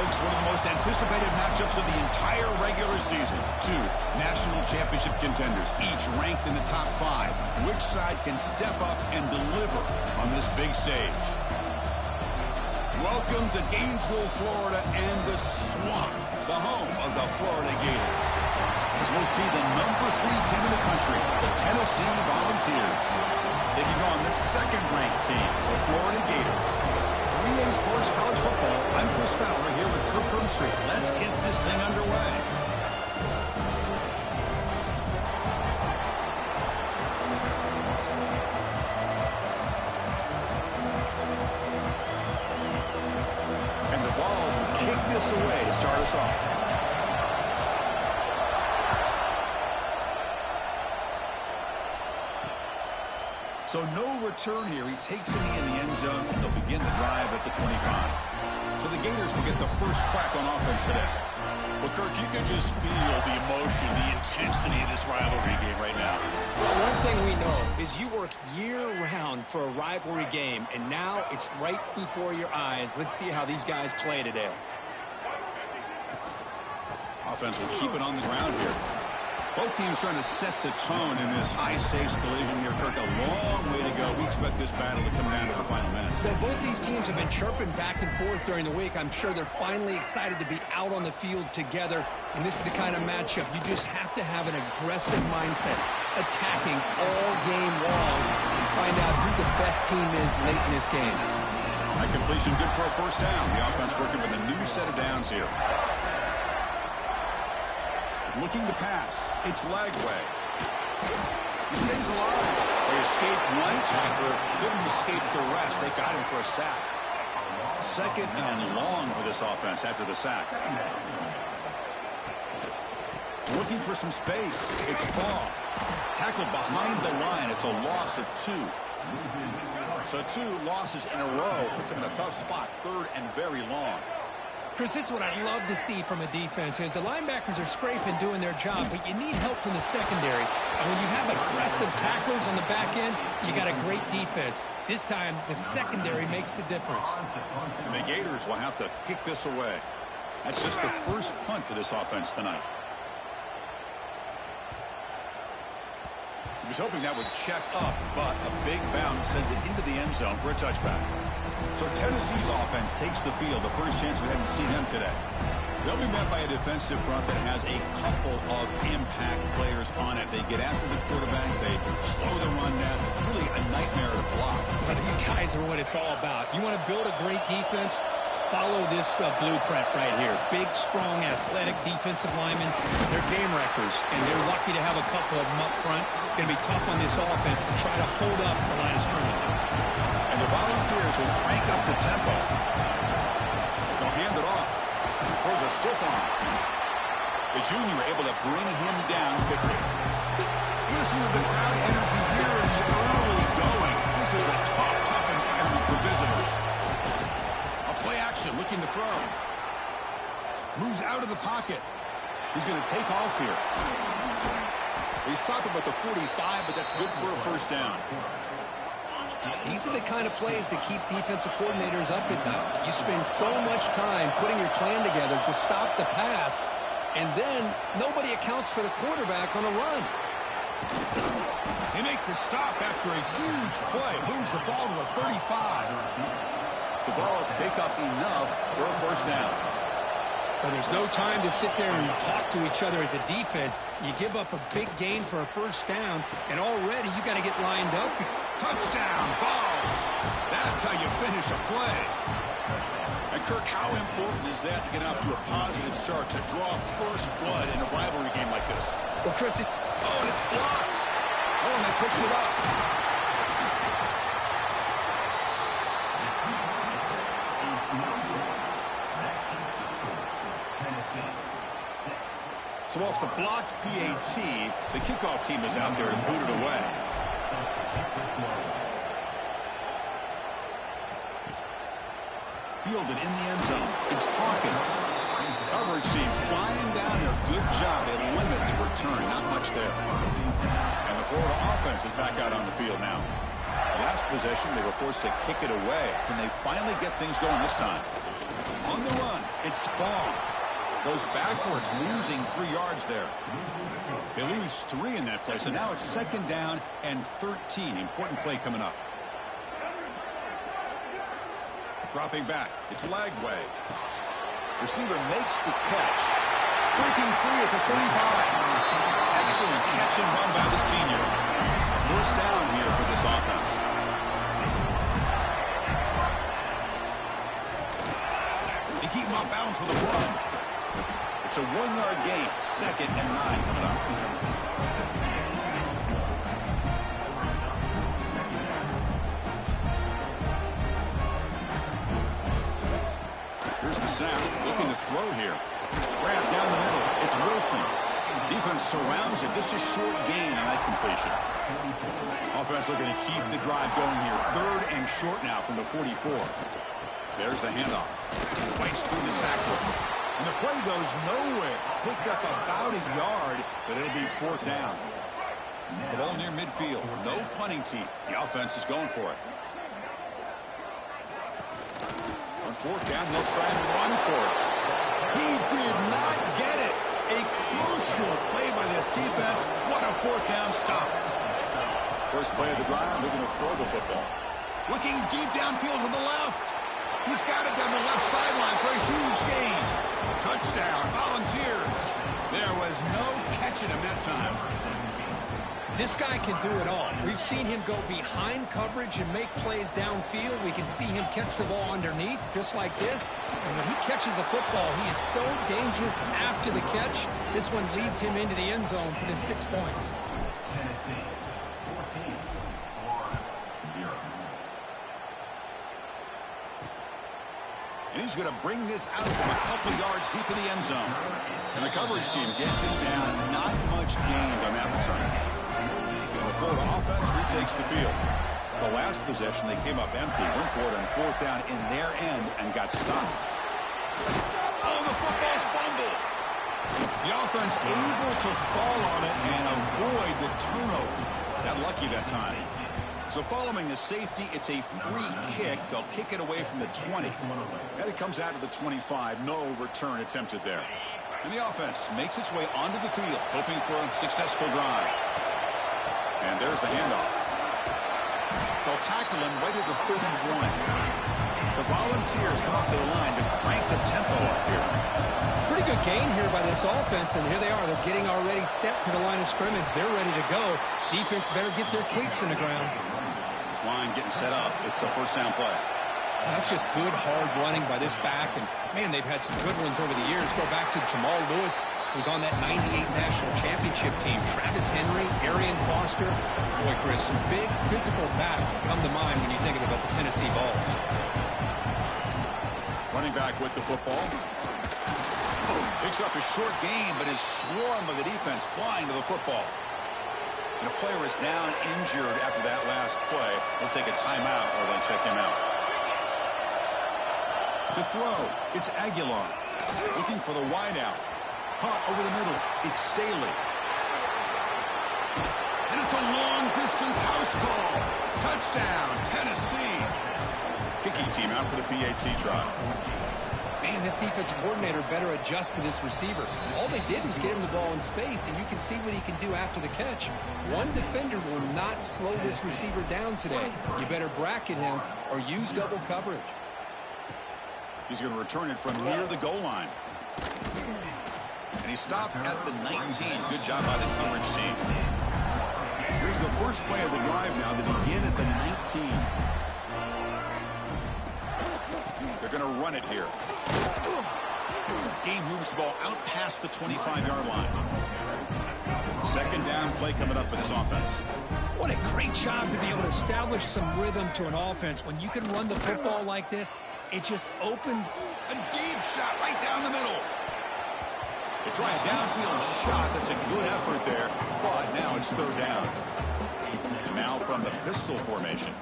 folks, one of the most anticipated matchups of the entire regular season. Two national championship contenders, each ranked in the top 5. Which side can step up and deliver on this big stage? Welcome to Gainesville, Florida, and the Swamp, the home of the Florida Gators. As we'll see the number 3 team in the country, the Tennessee Volunteers, taking on the second-ranked team, the Florida Gators. For EA Sports College Football, I'm Chris Fowler here with Kirk Street. Let's get this thing underway. And the Vols will kick this away to start us off. So no return here. He takes it in the end zone, and they'll begin the drive at the 25. So the Gators will get the first crack on offense today. Well, Kirk, you can just feel the emotion, the intensity of this rivalry game right now. Well, one thing we know is you work year-round for a rivalry game, and now it's right before your eyes. Let's see how these guys play today. Offense will keep it on the ground here. Both teams trying to set the tone in this high-stakes collision here, Kirk. A long way to go. We expect this battle to come down to the final minutes. So both these teams have been chirping back and forth during the week. I'm sure they're finally excited to be out on the field together. And this is the kind of matchup you just have to have an aggressive mindset, attacking all game long, and find out who the best team is late in this game. High completion, good for a first down. The offense working with a new set of downs here. Looking to pass. It's Lagway. He stays alive. They escaped one tackler. Couldn't escape the rest. They got him for a sack. Second and long for this offense after the sack. Looking for some space. It's Ball. Tackled behind the line. It's a loss of 2. So 2 losses in a row. Puts him in a tough spot. Third and very long. Chris, this is what I'd love to see from a defense is the linebackers are scraping, doing their job, but you need help from the secondary. And when you have aggressive tacklers on the back end, you got a great defense. This time, the secondary makes the difference. And the Gators will have to kick this away. That's just the first punt for this offense tonight. He was hoping that would check up, but a big bounce sends it into the end zone for a touchback. So Tennessee's offense takes the field, the first chance we haven't seen them today. They'll be met by a defensive front that has a couple of impact players on it. They get after the quarterback, they slow the run down. Really a nightmare to block. Well, these guys are what it's all about. You want to build a great defense? Follow this blueprint right here. Big, strong, athletic defensive linemen. They're game wreckers, and they're lucky to have a couple of them up front. Going to be tough on this offense to try to hold up the line of scrimmage. And the Volunteers will crank up the tempo. They'll hand it off. Throws a stiff arm. The junior able to bring him down quickly. Listen to the crowd energy here in the early going. This is a tough environment for visitors. Play action, looking to throw. Moves out of the pocket. He's going to take off here. They stop him at the 45, but that's good for a first down. These are the kind of plays that keep defensive coordinators up at night. You spend so much time putting your plan together to stop the pass, and then nobody accounts for the quarterback on a run. They make the stop after a huge play. Moves the ball to the 35. The Vols pick up enough for a first down. Well, there's no time to sit there and talk to each other as a defense. You give up a big gain for a first down, and already you got to get lined up. Touchdown, Vols. That's how you finish a play. And Kirk, how important is that to get off to a positive start to draw first blood in a rivalry game like this? Well, Chris, and it's blocked. Oh, and they picked it up. So off the blocked PAT, the kickoff team is out there to boot it away. Fielded in the end zone. It's Hawkins. Coverage team flying down there. Good job. They limit the return. Not much there. And the Florida offense is back out on the field now. Last possession, they were forced to kick it away. Can they finally get things going this time? On the run, it's Ball. Goes backwards, losing 3 yards there. They lose 3 in that play, so now it's 2nd down and 13. Important play coming up. Dropping back, it's Lagway. Receiver makes the catch. Breaking free at the 35. Excellent catch and run by the senior. 1st down here for this offense. They keep him off balance with a run. It's a 1-yard gain. 2nd and 9 coming up. Here's the snap. Looking to throw here. Grab down the middle. It's Wilson. Defense surrounds it. Just a short gain on that completion. Offense looking to keep the drive going here. 3rd and short now from the 44. There's the handoff. Fights through the tackle. And the play goes nowhere. Picked up about a yard, but it'll be 4th down. The ball near midfield. No punting team. The offense is going for it. On 4th down, they'll try and run for it. He did not get it. A crucial play by this defense. What a 4th down stop. First play of the drive, looking to throw the football. Looking deep downfield to the left. He's got it down the left sideline for a huge gain. Touchdown, Volunteers. There was no catching him that time. This guy can do it all. We've seen him go behind coverage and make plays downfield. We can see him catch the ball underneath, just like this. And when he catches a football, he is so dangerous after the catch. This one leads him into the end zone for the 6 points. And he's going to bring this out from a couple yards deep in the end zone. And the coverage team gets it down. Not much gained on that return. The Florida offense retakes the field. The last possession, they came up empty. Went for it on 4th down in their end and got stopped. Oh, the football's fumbled. The offense able to fall on it and avoid the turnover. Got lucky that time. So following the safety, it's a free kick. They'll kick it away from the 20. And it comes out to the 25. No return attempted there. And the offense makes its way onto the field, hoping for a successful drive. And there's the handoff. They'll tackle him right at the 31. The Volunteers come up to the line to crank the tempo up here. Pretty good gain here by this offense, and here they are. They're getting already set to the line of scrimmage. They're ready to go. Defense better get their cleats in the ground. This line getting set up. It's a 1st down play. That's just good, hard running by this back. And, man, they've had some good ones over the years. Go back to Jamal Lewis, who's on that 98 National Championship team. Travis Henry, Arian Foster. Boy, Chris, some big physical backs come to mind when you think about the Tennessee Vols. Running back with the football. Picks up a short gain, but is swarmed by the defense flying to the football. And a player is down injured after that last play. They'll take a timeout or they'll check him out. To throw, it's Aguilar. Looking for the wideout. Caught over the middle. It's Staley. And it's a long-distance house call. Touchdown, Tennessee. Kicking team out for the PAT try. Man, this defensive coordinator better adjust to this receiver. All they did was get him the ball in space, and you can see what he can do after the catch. One defender will not slow this receiver down today. You better bracket him or use double coverage. He's going to return it from near the goal line. And he stopped at the 19. Good job by the coverage team. Here's the first play of the drive now. They begin at the 19. They're going to run it here. Game moves the ball out past the 25-yard line. 2nd down play coming up for this offense. What a great job to be able to establish some rhythm to an offense. When you can run the football like this, it just opens. A deep shot right down the middle. They try a downfield shot. That's a good effort there. But now it's 3rd down. And now from the pistol formation.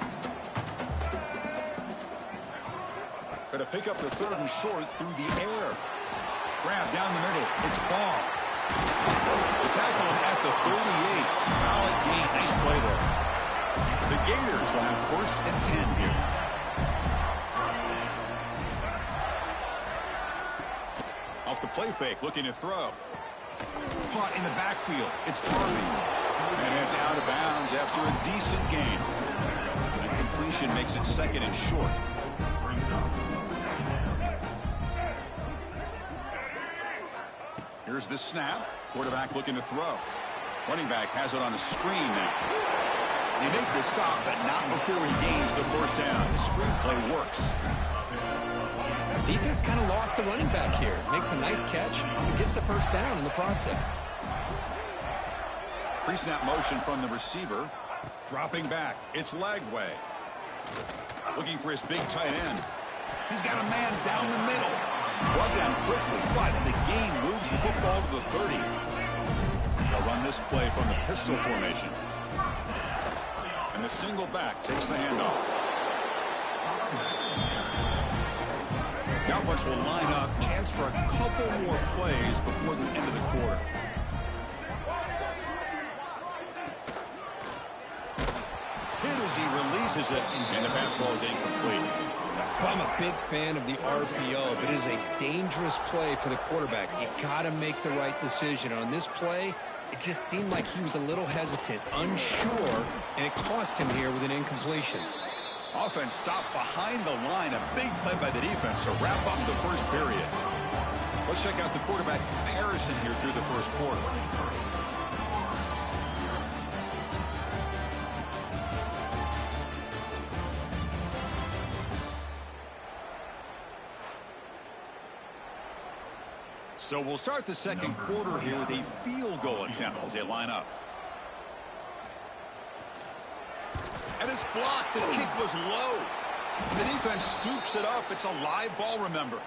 Going to pick up the 3rd and short through the air. Grab down the middle. It's Ball. They tackle him at the 38. Solid gain. Nice play there. The Gators will have 1st and 10 here. play fake, looking to throw. Caught in the backfield. It's Darby. And it's out of bounds after a decent gain. The completion makes it second and short. Here's the snap. Quarterback looking to throw. Running back has it on a screen now. They make the stop, but not before he gains the first down. The screen play works. Defense kind of lost a running back here. Makes a nice catch and gets the first down in the process. Pre-snap motion from the receiver. Dropping back. It's Lagway. Looking for his big tight end. He's got a man down the middle. Brought down quickly, but the gain moves the football to the 30. They'll run this play from the pistol formation. And the single back takes the handoff. The offense will line up. Chance for a couple more plays before the end of the quarter. Hit as he releases it, and the pass ball is incomplete. I'm a big fan of the RPO, but it is a dangerous play for the quarterback. You got to make the right decision. On this play, it just seemed like he was a little hesitant, unsure, and it cost him here with an incompletion. Offense stopped behind the line. A big play by the defense to wrap up the first period. Let's check out the quarterback comparison here through the first quarter. So we'll start the second quarter here with a field goal attempt as they line up. And it's blocked. The kick was low. The defense scoops it up. It's a live ball, remember.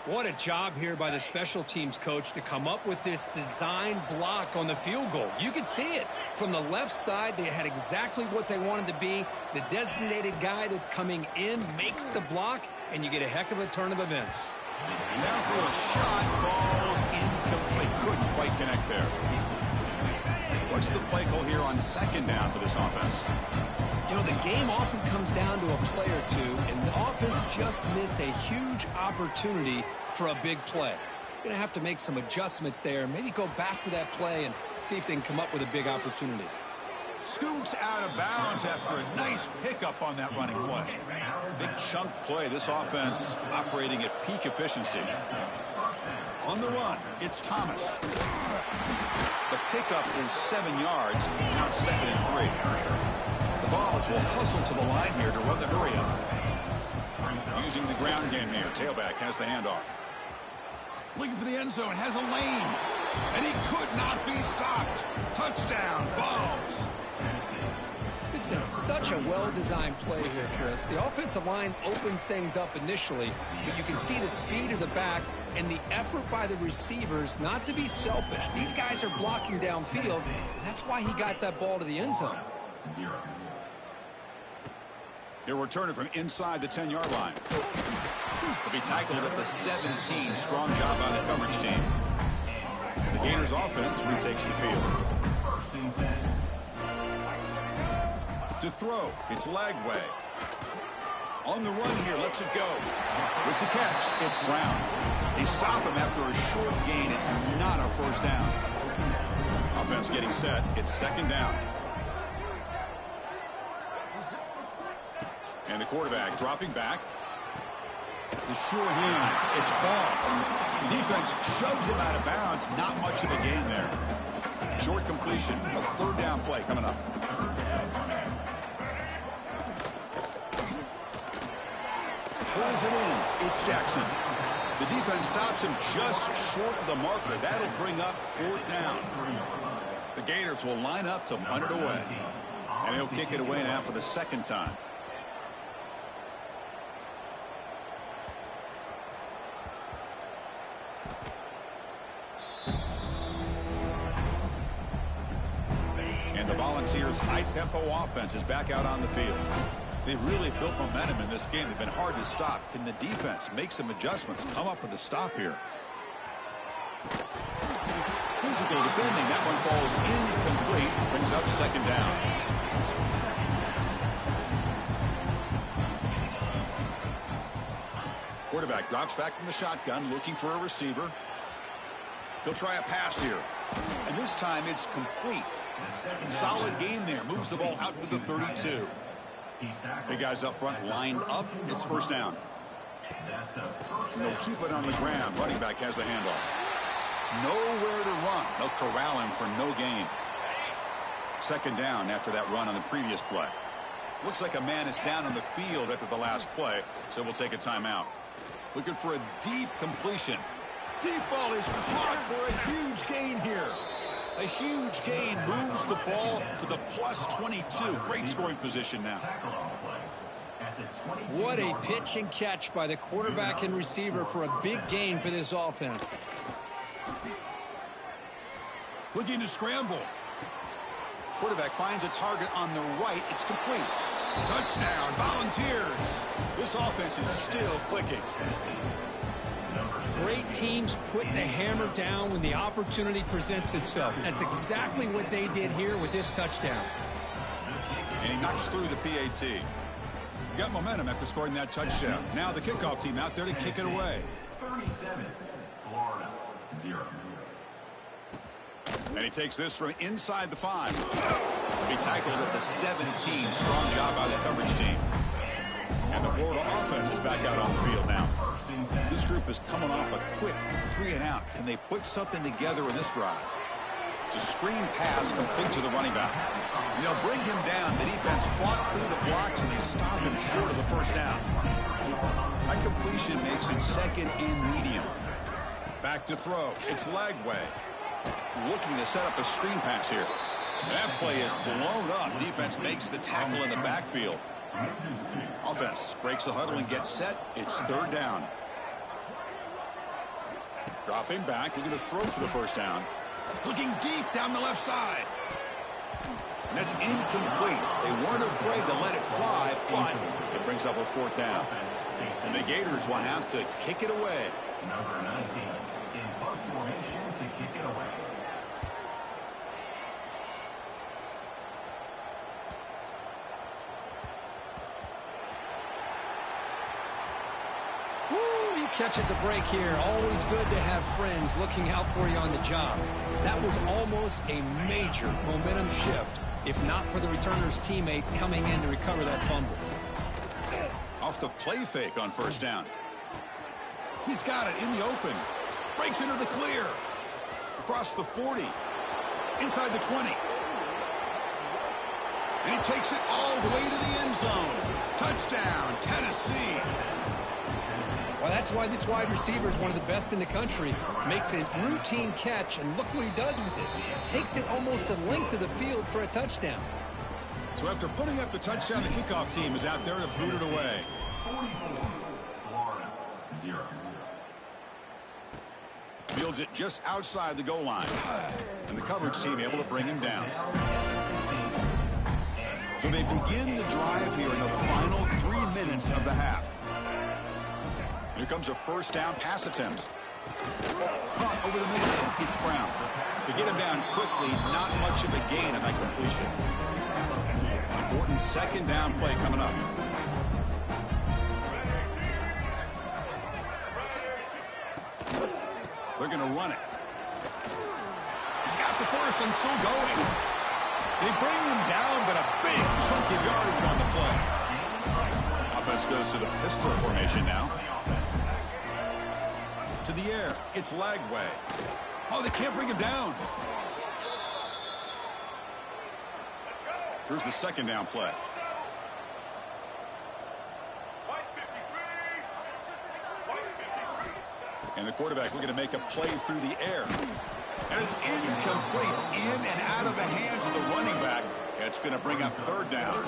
What a job here by the special teams coach to come up with this design block on the field goal. You could see it. From the left side, they had exactly what they wanted to be. The designated guy that's coming in makes the block, and you get a heck of a turn of events. Now for a shot. Ball's incomplete. Couldn't quite connect there. What's the play call here on second down for this offense? You know, the game often comes down to a play or two, and the offense just missed a huge opportunity for a big play. Going to have to make some adjustments there, maybe go back to that play and see if they can come up with a big opportunity. Scoots out of bounds after a nice pickup on that running play. Big chunk play. This offense operating at peak efficiency. On the run, it's Thomas. The pickup is 7 yards. Now it's 2nd and 3. The Vols will hustle to the line here to run the hurry up. Using the ground game here. Tailback has the handoff. Looking for the end zone. Has a lane. And he could not be stopped. Touchdown, Vols. This is such a well-designed play here, Chris. The offensive line opens things up initially, but you can see the speed of the back and the effort by the receivers not to be selfish. These guys are blocking downfield, and that's why he got that ball to the end zone. He'll return it from inside the 10-yard line. He'll be tackled at the 17. Strong job by the coverage team. The Gators offense retakes the field. To throw, it's Lagway. On the run here, lets it go. With the catch, it's Brown. They stop him after a short gain. It's not a first down. Offense getting set. It's 2nd down. And the quarterback dropping back. The sure hands. It's Ball. Defense shoves him out of bounds. Not much of a gain there. Short completion. A 3rd down play coming up. Pulls it in. It's Jackson. The defense stops him just short of the marker. That'll bring up 4th down. The Gators will line up to punt it away. And he'll kick it away now for the 2nd time. And the Volunteers' high-tempo offense is back out on the field. They've really built momentum in this game. They've been hard to stop. Can the defense make some adjustments, come up with a stop here? Physical defending. That one falls incomplete. Brings up 2nd down. Quarterback drops back from the shotgun, looking for a receiver. He'll try a pass here. And this time it's complete. Solid gain there. Moves the ball out to the 32. Big guys up front lined up. It's first down. And they'll keep it on the ground. Running back has the handoff. Nowhere to run. They'll corral him for no gain. Second down after that run on the previous play. Looks like a man is down on the field after the last play, so we'll take a timeout. Looking for a deep completion. Deep ball is caught for a huge gain here. A huge gain moves the ball to the plus 22. Great scoring position now. What a pitch and catch by the quarterback and receiver for a big gain for this offense. Looking to scramble. Quarterback finds a target on the right. It's complete. Touchdown, Volunteers. This offense is still clicking. Great teams put the hammer down when the opportunity presents itself. That's exactly what they did here with this touchdown. And he knocks through the PAT. Got momentum after scoring that touchdown. Now the kickoff team out there to kick it away. 37, Florida, 0. And he takes this from inside the 5. He tackled at the 17. Strong job by the coverage team. And the Florida offense is back out on the field now. This group is coming off a quick 3 and out. Can they put something together in this drive? It's a screen pass complete to the running back. And they'll bring him down. The defense fought through the blocks, and they stop him short of the first down. That completion makes it second and medium. Back to throw. It's Lagway. Looking to set up a screen pass here. That play is blown up. Defense makes the tackle in the backfield. Offense breaks the huddle and gets set. It's third down. Dropping back, looking to throw for the first down. Looking deep down the left side. And that's incomplete. They weren't afraid to let it fly, but it brings up a fourth down. And the Gators will have to kick it away. Number 19 in punt formation to kick it away. Woo, he catches a break here. Always good to have friends looking out for you on the job. That was almost a major momentum shift, if not for the returner's teammate coming in to recover that fumble. Off the play fake on first down. He's got it in the open. Breaks into the clear. Across the 40. Inside the 20. And he takes it all the way to the end zone. Touchdown, Tennessee. Well, that's why this wide receiver is one of the best in the country. Makes a routine catch, and look what he does with it. Takes it almost a length of the field for a touchdown. So after putting up the touchdown, the kickoff team is out there to boot it away. 44, Florida, 0. Fields it just outside the goal line. And the coverage team able to bring him down. So they begin the drive here in the final 3 minutes of the half. Here comes a first down pass attempt. Caught over the middle. It's Brown. To get him down quickly, not much of a gain on that completion. Important second down play coming up. They're going to run it. He's got the first and still going. They bring him down, but a big chunk of yardage on the play. Offense goes to the pistol formation now. To the air. It's Lagway. Oh, they can't bring him down. Here's the second down play. And the quarterback looking to make a play through the air. And it's incomplete. In and out of the hands of the running back. It's going to bring up third down.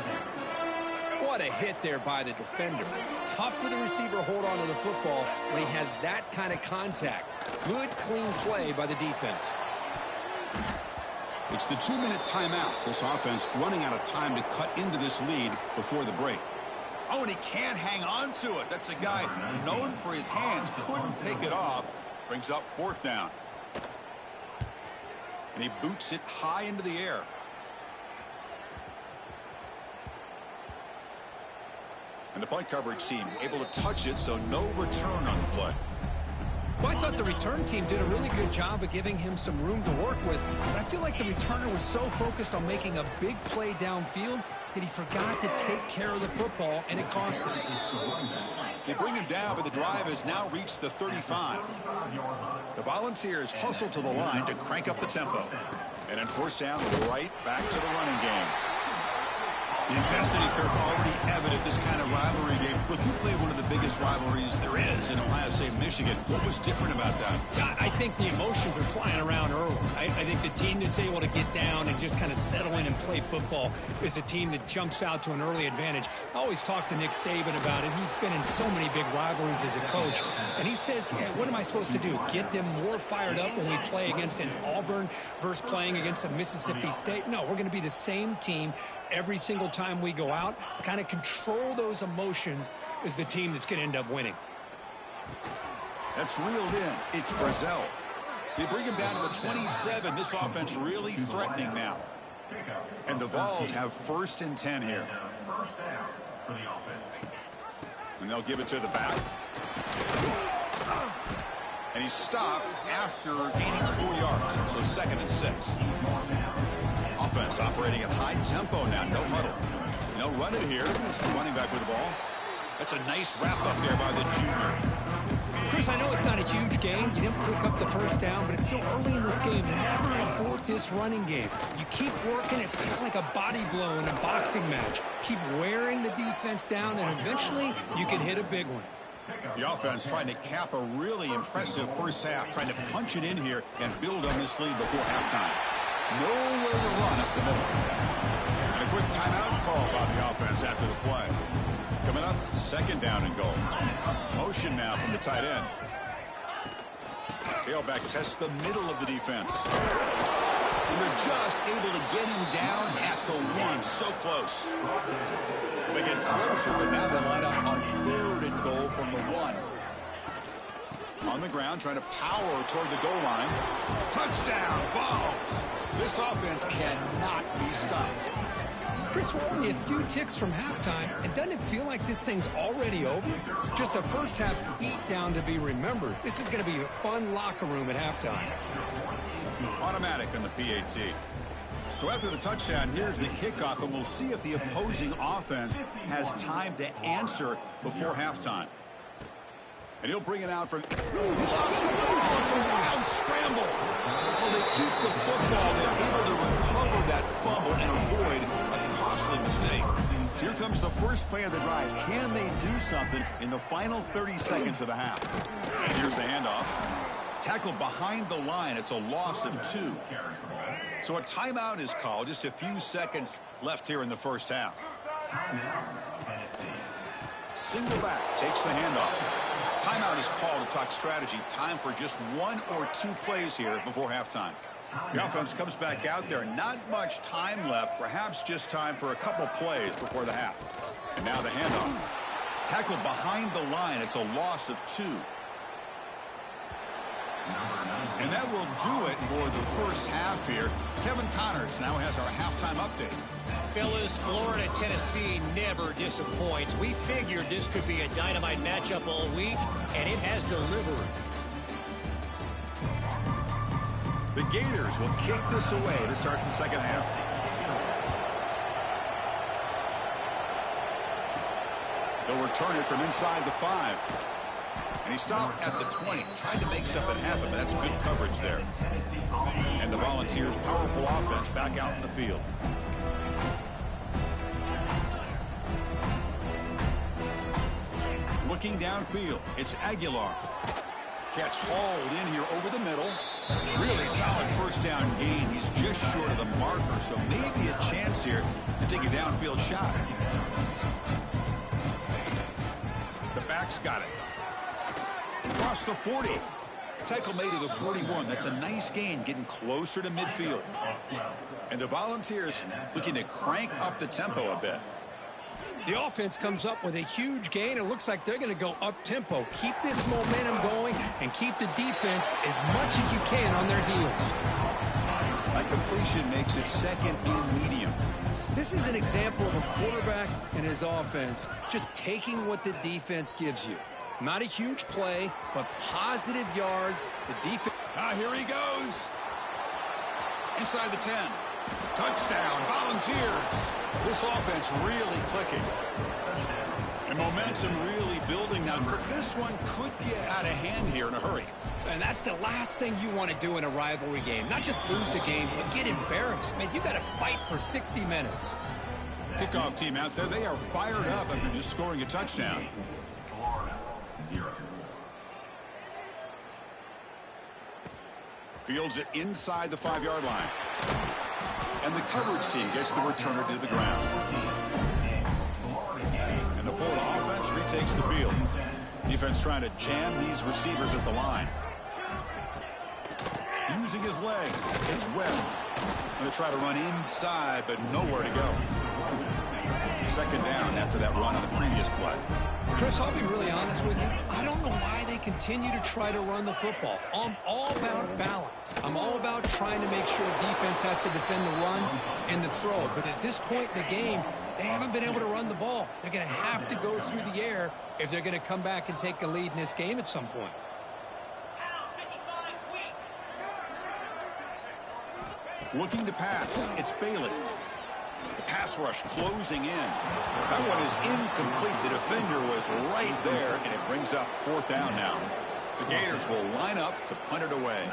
What a hit there by the defender. Tough for the receiver to hold on to the football when he has that kind of contact. Good, clean play by the defense. It's the 2-minute timeout. This offense running out of time to cut into this lead before the break. Oh, and he can't hang on to it. That's a guy known for his hands. Couldn't pick it off. Brings up fourth down. And he boots it high into the air. And the punt coverage team able to touch it, so no return on the play. Well, I thought the return team did a really good job of giving him some room to work with, but I feel like the returner was so focused on making a big play downfield that he forgot to take care of the football, and it cost him. They bring him down, but the drive has now reached the 35. The Volunteers hustle to the line to crank up the tempo. And then first down, right back to the running game. The intensity, Kirk, already evident this kind of rivalry game. Look, you played one of the biggest rivalries there is in Ohio State, Michigan. What was different about that? Yeah, I think the emotions are flying around early. I think the team that's able to get down and just kind of settle in and play football is a team that jumps out to an early advantage. I always talk to Nick Saban about it. He's been in so many big rivalries as a coach, and he says, yeah, what am I supposed to do? Get them more fired up when we play against an Auburn versus playing against a Mississippi State? No, we're going to be the same team every single time we go out. Kind of control those emotions is the team that's going to end up winning. That's reeled in. It's Brazil. They bring him down to the 27. This offense really threatening now. And the Vols have 1st and 10 here. First down for the offense. And they'll give it to the back. And he's stopped after gaining 4 yards. So 2nd and 6. Offense operating at high tempo now. No huddle. They'll run it here. It's the running back with the ball. That's a nice wrap up there by the junior. Chris, I know it's not a huge gain. You didn't pick up the first down, but it's still early in this game. Never abort this running game. You keep working. It's kind of like a body blow in a boxing match. Keep wearing the defense down, and eventually you can hit a big one. The offense trying to cap a really impressive first half, trying to punch it in here and build on this lead before halftime. Nowhere to run up the middle. And a quick timeout call by the offense after the play. Coming up, 2nd down and goal. Motion now from the tight end. Tailback tests the middle of the defense. And they're just able to get him down at the 1. So close. They get closer, but now they line up on 3rd and goal from the 1. On the ground, trying to power toward the goal line. Touchdown, Vols. This offense cannot be stopped. Chris, we're only a few ticks from halftime, and doesn't it feel like this thing's already over? Just a first half beatdown to be remembered. This is going to be a fun locker room at halftime. Automatic on the PAT. So after the touchdown, here's the kickoff, and we'll see if the opposing offense has time to answer before halftime. And he'll bring it out from... He lost the ball. It's a wild scramble. Well, they keep the football. They're able to recover that fumble and avoid a costly mistake. So here comes the first play of the drive. Can they do something in the final 30 seconds of the half? And here's the handoff. Tackled behind the line. It's a loss of 2. So a timeout is called. Just a few seconds left here in the first half. Single back takes the handoff. Timeout is called to talk strategy. Time for just 1 or 2 plays here before halftime. The offense comes back out there. Not much time left. Perhaps just time for a couple plays before the half. And now the handoff. Tackled behind the line. It's a loss of 2. And that will do it for the first half here. Kevin Connors now has our halftime update. Fellas, Florida, Tennessee never disappoints. We figured this could be a dynamite matchup all week, and it has delivered. The Gators will kick this away to start the second half. They'll return it from inside the 5. And he stopped at the 20, trying to make something happen, but that's good coverage there. And the Volunteers' powerful offense back out in the field. Looking downfield, it's Aguilar. Catch hauled in here over the middle. Really solid first down gain. He's just short of the marker, so maybe a chance here to take a downfield shot. The back's got it. Across the 40. Tackle made at the 41. That's a nice gain, getting closer to midfield. And the Volunteers looking to crank up the tempo a bit. The offense comes up with a huge gain. It looks like they're going to go up-tempo. Keep this momentum going and keep the defense as much as you can on their heels. That completion makes it 2nd and medium. This is an example of a quarterback and his offense just taking what the defense gives you. Not a huge play, but positive yards. The defense. Here he goes. Inside the 10. Touchdown, Volunteers. This offense really clicking. And momentum really building now. This one could get out of hand here in a hurry. And that's the last thing you want to do in a rivalry game. Not just lose the game, but get embarrassed. Man, you got to fight for 60 minutes. Kickoff team out there, they are fired up after just scoring a touchdown. Florida, 0. Fields it inside the 5-yard line. And the coverage team gets the returner to the ground. And the Florida offense retakes the field. Defense trying to jam these receivers at the line. Using his legs. It's Webb. Going to try to run inside, but nowhere to go. Second down after that run on the previous play. Chris, I'll be really honest with you. I don't know why they continue to try to run the football. I'm all about balance. I'm all about trying to make sure defense has to defend the run and the throw. But at this point in the game, they haven't been able to run the ball. They're going to have to go through the air if they're going to come back and take a lead in this game at some point. Looking to pass. It's Bailey. The pass rush closing in. That one is incomplete. The defender was right there, and it brings up 4th down now. The Gators will line up to punt it away.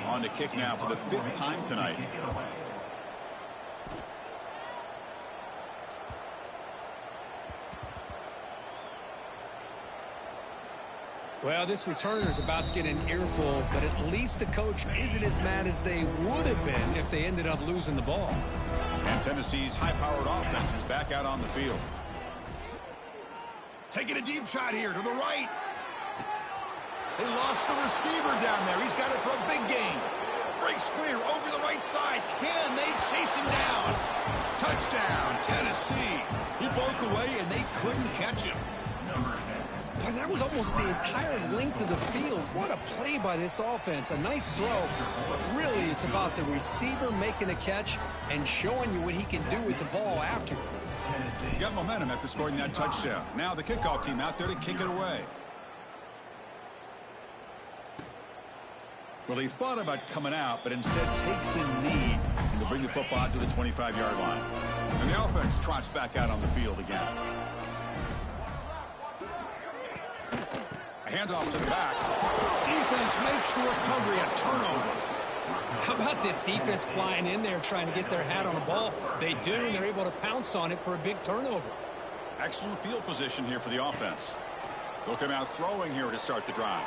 On to kick now for the 5th time tonight. Well, this returner is about to get an earful, but at least the coach isn't as mad as they would have been if they ended up losing the ball. And Tennessee's high-powered offense is back out on the field. Taking a deep shot here to the right. They lost the receiver down there. He's got it for a big gain. Breaks clear over the right side. Can they chase him down? Touchdown, Tennessee. He broke away, and they couldn't catch him. But that was almost the entire length of the field. What a play by this offense. A nice throw, but really it's about the receiver making a catch and showing you what he can do with the ball after. Got momentum after scoring that touchdown. Now the kickoff team out there to kick it away. Well, he thought about coming out, but instead takes a knee to bring the football out to the 25-yard line. And the offense trots back out on the field again. Handoff to the back. Defense makes the recovery a turnover. How about this defense flying in there trying to get their hat on the ball? They do, and they're able to pounce on it for a big turnover. Excellent field position here for the offense. They'll come out throwing here to start the drive.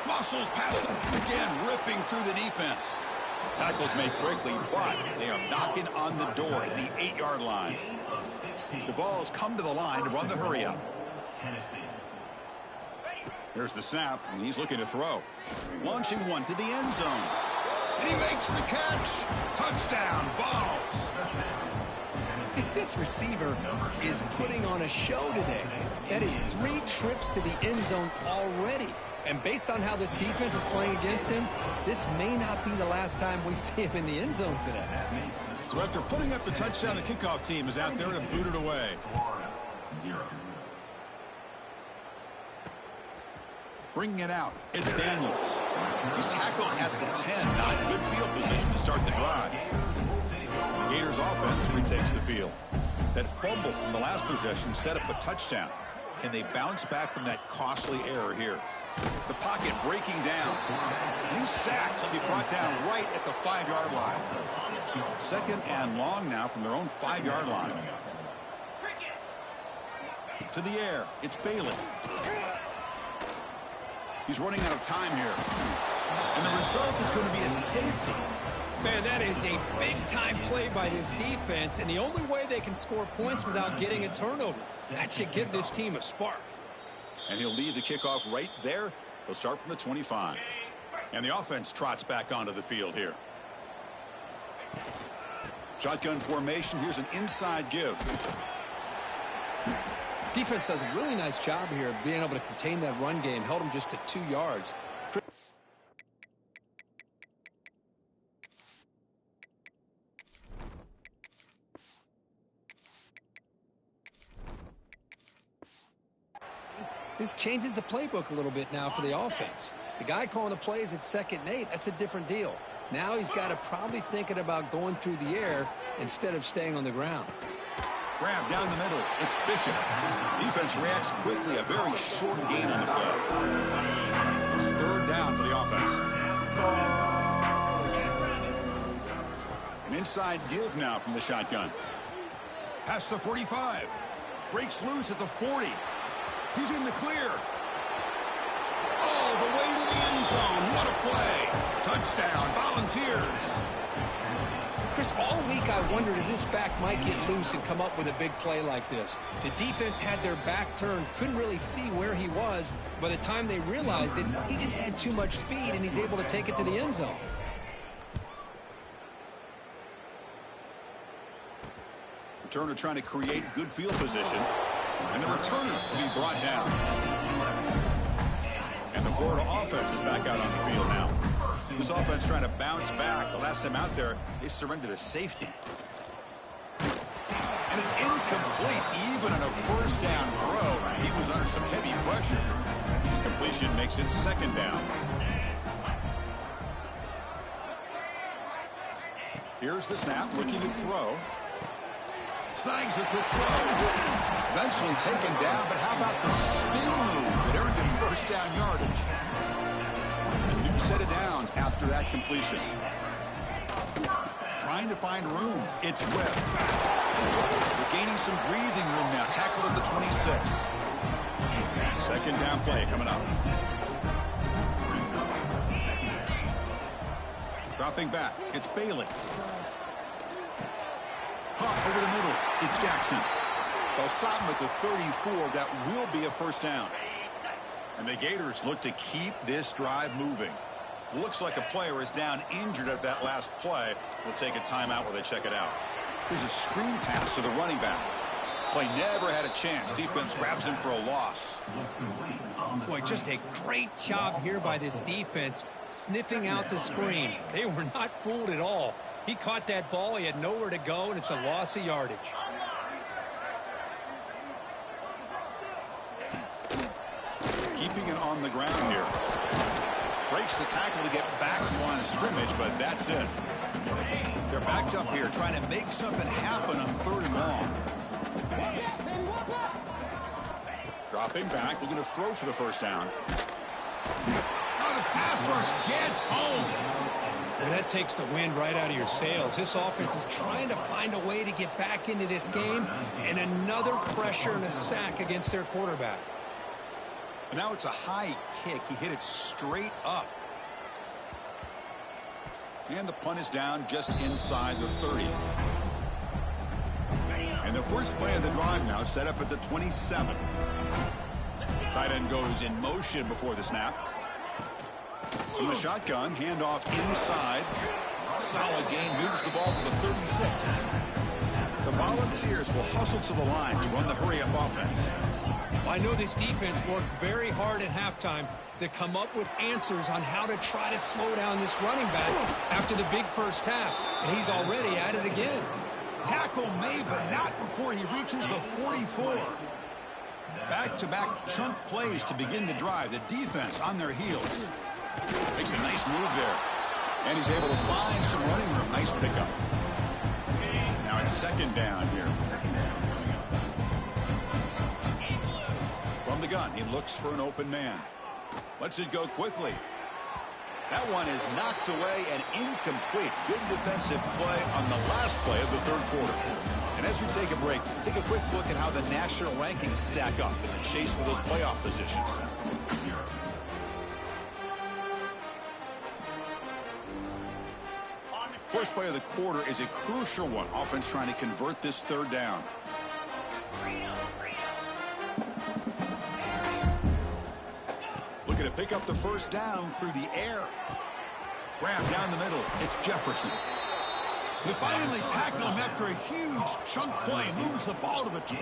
Muscles pass them again, ripping through the defense. Tackles made quickly, but they are knocking on the door at the 8-yard line. The ball's come to the line to run the hurry up. Here's the snap, and he's looking to throw. Launching one to the end zone. And he makes the catch. Touchdown, Vols. This receiver is putting on a show today. That is 3 trips to the end zone already. And based on how this defense is playing against him, this may not be the last time we see him in the end zone today. So after putting up the touchdown, the kickoff team is out there to boot it away. Florida, 0. Bringing it out, it's Daniels. He's tackled at the 10. Not good field position to start the drive. The Gators offense retakes the field. That fumble from the last possession set up a touchdown. Can they bounce back from that costly error here? The pocket breaking down. And he's sacked. He'll be brought down right at the 5-yard line. Second and long now from their own 5-yard line. To the air, it's Bailey. He's running out of time here. And the result is going to be a safety. Man, that is a big-time play by this defense, and the only way they can score points without getting a turnover. That should give this team a spark. And he'll lead the kickoff right there. They'll start from the 25. And the offense trots back onto the field here. Shotgun formation. Here's an inside give. Defense does a really nice job here of being able to contain that run game. Held them just to 2 yards. This changes the playbook a little bit now for the offense. The guy calling the plays at 2nd and 8, that's a different deal. Now he's got to probably thinking about going through the air instead of staying on the ground. Grab down the middle. It's Bishop. Defense reacts quickly. A very short gain on the play. It's 3rd down for the offense. An inside give now from the shotgun. Past the 45. Breaks loose at the 40. He's in the clear. Oh, the way to the end zone. What a play. Touchdown, Volunteers. Chris, all week I wondered if this back might get loose and come up with a big play like this. The defense had their back turned, couldn't really see where he was. By the time they realized it, he just had too much speed, and he's able to take it to the end zone. Returner trying to create good field position. And the returner will be brought down. And the Florida offense is back out on the field now. This offense trying to bounce back. The last time out there, they surrendered a safety. And it's incomplete. Even on a 1st down throw, he was under some heavy pressure. Completion makes it 2nd down. Here's the snap, looking to throw. Snags the quick throw. Eventually taken down, but how about the spin move that earned him 1st down yardage? A new set of downs after that completion. Trying to find room. It's Webb. We're gaining some breathing room now. Tackled at the 26. 2nd down play coming up. Dropping back. It's Bailey. Caught over the middle. It's Jackson. They'll stop him at the 34. That will be a 1st down. And the Gators look to keep this drive moving. Looks like a player is down injured at that last play. We'll take a timeout while they check it out. Here's a screen pass to the running back. Play never had a chance. Defense grabs him for a loss. Boy, just a great job here by this defense, sniffing out the screen. They were not fooled at all. He caught that ball. He had nowhere to go, and it's a loss of yardage. Keeping it on the ground here. Breaks the tackle to get back to the line of scrimmage, but that's it. They're backed up here trying to make something happen on 3rd and long. Dropping back, looking to throw for the 1st down. Oh, the pass rush gets home. Well, that takes the wind right out of your sails. This offense is trying to find a way to get back into this game, and another pressure and a sack against their quarterback. And now it's a high kick. He hit it straight up. And the punt is down just inside the 30. And the first play of the drive now set up at the 27. Tight end goes in motion before the snap. From the shotgun, handoff inside. Solid gain, moves the ball to the 36. The Volunteers will hustle to the line to run the hurry-up offense. I know this defense worked very hard at halftime to come up with answers on how to try to slow down this running back after the big 1st half, and he's already at it again. Tackle made, but not before he reaches the 44. Back-to-back chunk plays to begin the drive. The defense on their heels. Makes a nice move there. And he's able to find some running room. Nice pickup. Now it's 2nd down here. From the gun, he looks for an open man. Lets it go quickly. That one is knocked away and incomplete. Good defensive play on the last play of the 3rd quarter. And as we take a break, take a quick look at how the national rankings stack up in the chase for those playoff positions. First play of the quarter is a crucial one. Offense trying to convert this 3rd down. Looking to pick up the 1st down through the air. Grab down the middle. It's Jefferson. They finally tackle him after a huge chunk play. Moves the ball to the 12.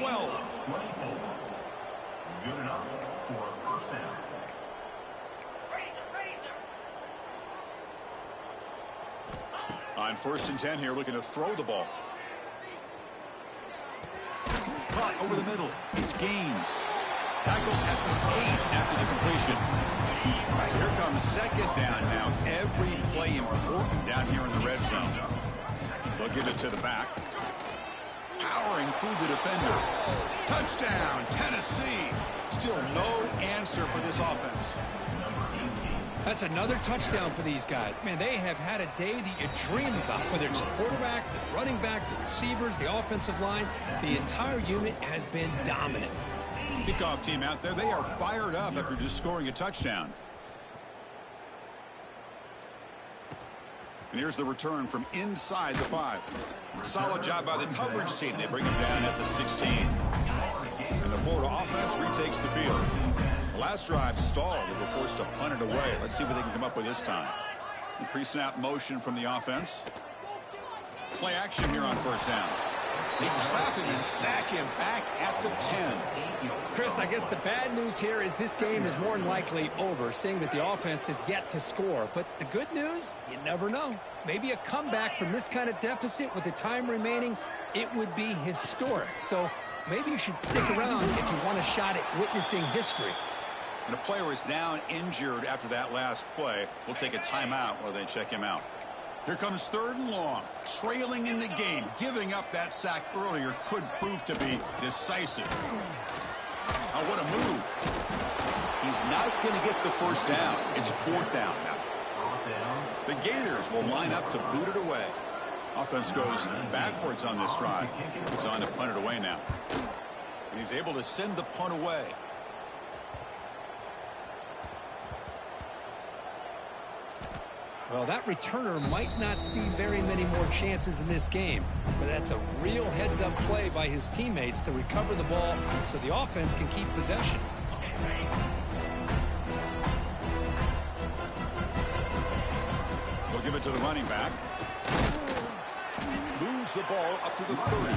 Good enough for a 1st down. On 1st and 10 here, looking to throw the ball. Caught over the middle. It's Gaines. Tackled at the 8 after the completion. So here comes second down now. Every play important down here in the red zone. They'll give it to the back. Powering through the defender. Touchdown, Tennessee. Still no answer for this offense. That's another touchdown for these guys. Man, they have had a day that you dream about, whether it's the quarterback, the running back, the receivers, the offensive line. The entire unit has been dominant. Kickoff team out there, they are fired up after just scoring a touchdown. And here's the return from inside the 5. Solid job by the coverage team. They bring him down at the 16. And the Florida offense retakes the field. The last drive stalled. They were forced to punt it away. Let's see what they can come up with this time. Pre-snap motion from the offense. Play action here on first down. They trap him and sack him back at the 10. Chris, I guess the bad news here is this game is more than likely over, seeing that the offense has yet to score. But the good news, you never know. Maybe a comeback from this kind of deficit with the time remaining, it would be historic. So maybe you should stick around if you want a shot at witnessing history. And a player is down injured after that last play. We'll take a timeout while they check him out. Here comes third and long, trailing in the game. Giving up that sack earlier could prove to be decisive. Oh, what a move. He's not going to get the first down. It's fourth down now. The Gators will line up to boot it away. Offense goes backwards on this drive. He's on to punt it away now. And he's able to send the punt away. Well, that returner might not see very many more chances in this game, but that's a real heads-up play by his teammates to recover the ball so the offense can keep possession. They'll give it to the running back. Moves the ball up to the 30.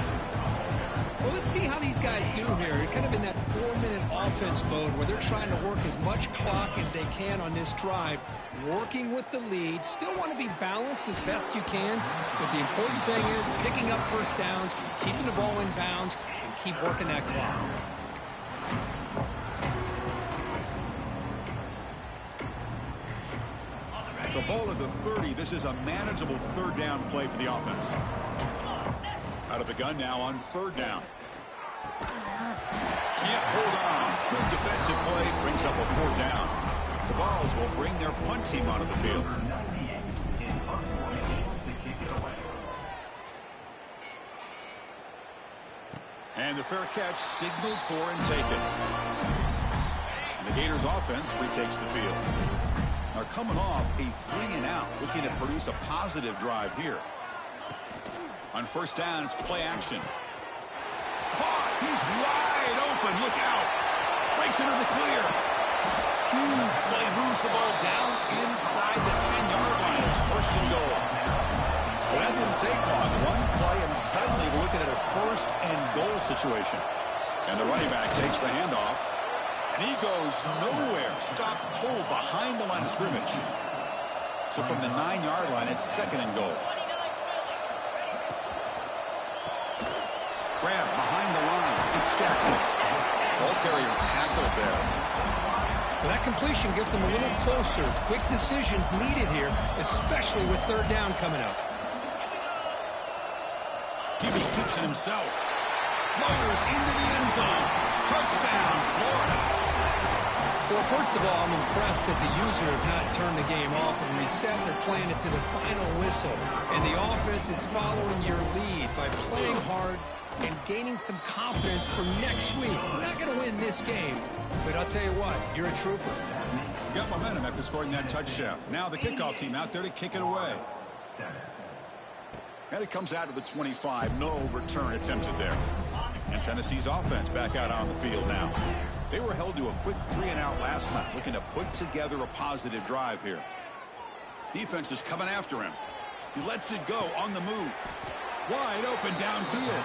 Well, let's see how these guys do here. They're kind of in that 4-minute offense mode where they're trying to work as much clock as they can on this drive, working with the lead. Still want to be balanced as best you can, but the important thing is picking up first downs, keeping the ball in bounds, and keep working that clock. So ball at the 30. This is a manageable third down play for the offense. Out of the gun now on third down. Can't hold on. Good defensive play brings up a fourth down. The Vols will bring their punt team onto the field. And the fair catch signaled for and taken. And the Gators offense retakes the field. Are coming off a 3-and-out, looking to produce a positive drive here. On first down, it's play action. Caught! He's wide open. Look out! Breaks into the clear. Huge play. Moves the ball down inside the 10-yard line. It's first and goal. But that didn't take long. One play, and suddenly we're looking at a first and goal situation. And the running back takes the handoff. And he goes nowhere. Stopped cold behind the line of scrimmage. So from the 9-yard line, it's second and goal. Grab behind the line. It's Jackson. Ball carrier tackled there. Well, that completion gets them a little closer. Quick decisions needed here, especially with third down coming up. He keeps it himself. Motors into the end zone. Touchdown, Florida. Well, first of all, I'm impressed that the user has not turned the game off and reset. They're playing it to the final whistle. And the offense is following your lead by playing hard and gaining some confidence for next week. We're not going to win this game, but I'll tell you what, you're a trooper. You got momentum after scoring that touchdown. Now the kickoff team out there to kick it away. And it comes out of the 25. No return attempted there. And Tennessee's offense back out on the field now. They were held to a quick 3-and-out last time, looking to put together a positive drive here. Defense is coming after him. He lets it go on the move. Wide open downfield.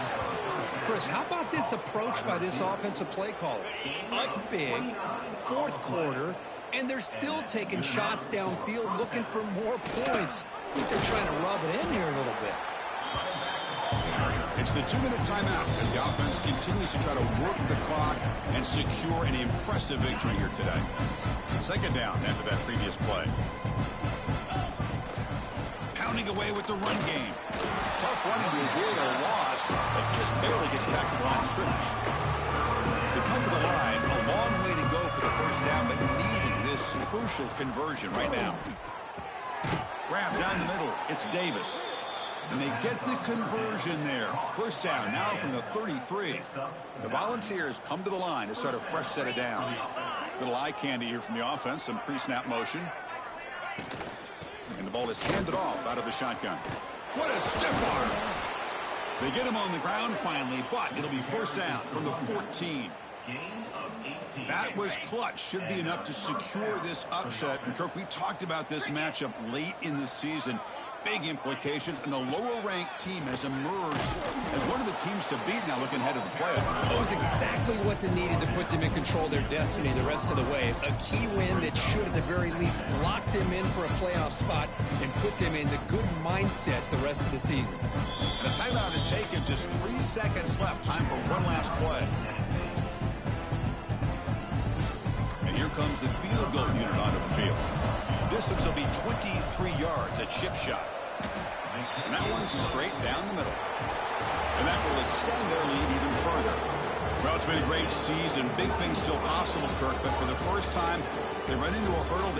Chris, how about this approach by this offensive play caller? Up big, fourth quarter, and they're still taking shots downfield looking for more points. I think they're trying to rub it in here a little bit. It's the 2-minute timeout as the offense continues to try to work the clock and secure an impressive victory here today. Second down after that previous play. Pounding away with the run game. Tough running to avoid a loss, but just barely gets back to the line of scrimmage. They come to the line, a long way to go for the first down, but needing this crucial conversion right now. Grab down the middle. It's Davis. And they get the conversion there. First down now from the 33. The Volunteers come to the line to start a fresh set of downs. Little eye candy here from the offense. Some pre-snap motion. And the ball is handed off out of the shotgun. What a stiff arm. They get him on the ground finally, but it'll be first down from the 14. That was clutch. Should be enough to secure this upset. And Kirk, we talked about this matchup late in the season. Big implications, and the lower-ranked team has emerged as one of the teams to beat now looking ahead of the playoff. It was exactly what they needed to put them in control of their destiny the rest of the way. A key win that should, at the very least, lock them in for a playoff spot and put them in the good mindset the rest of the season. And a timeout is taken. Just 3 seconds left. Time for one last play. And here comes the field goal unit onto the field. Distance will be 23 yards, a chip shot. And that one's straight down the middle. And that will extend their lead even further. Well, it's been a great season. Big things still possible, Kirk, but for the first time, they run into a hurdle.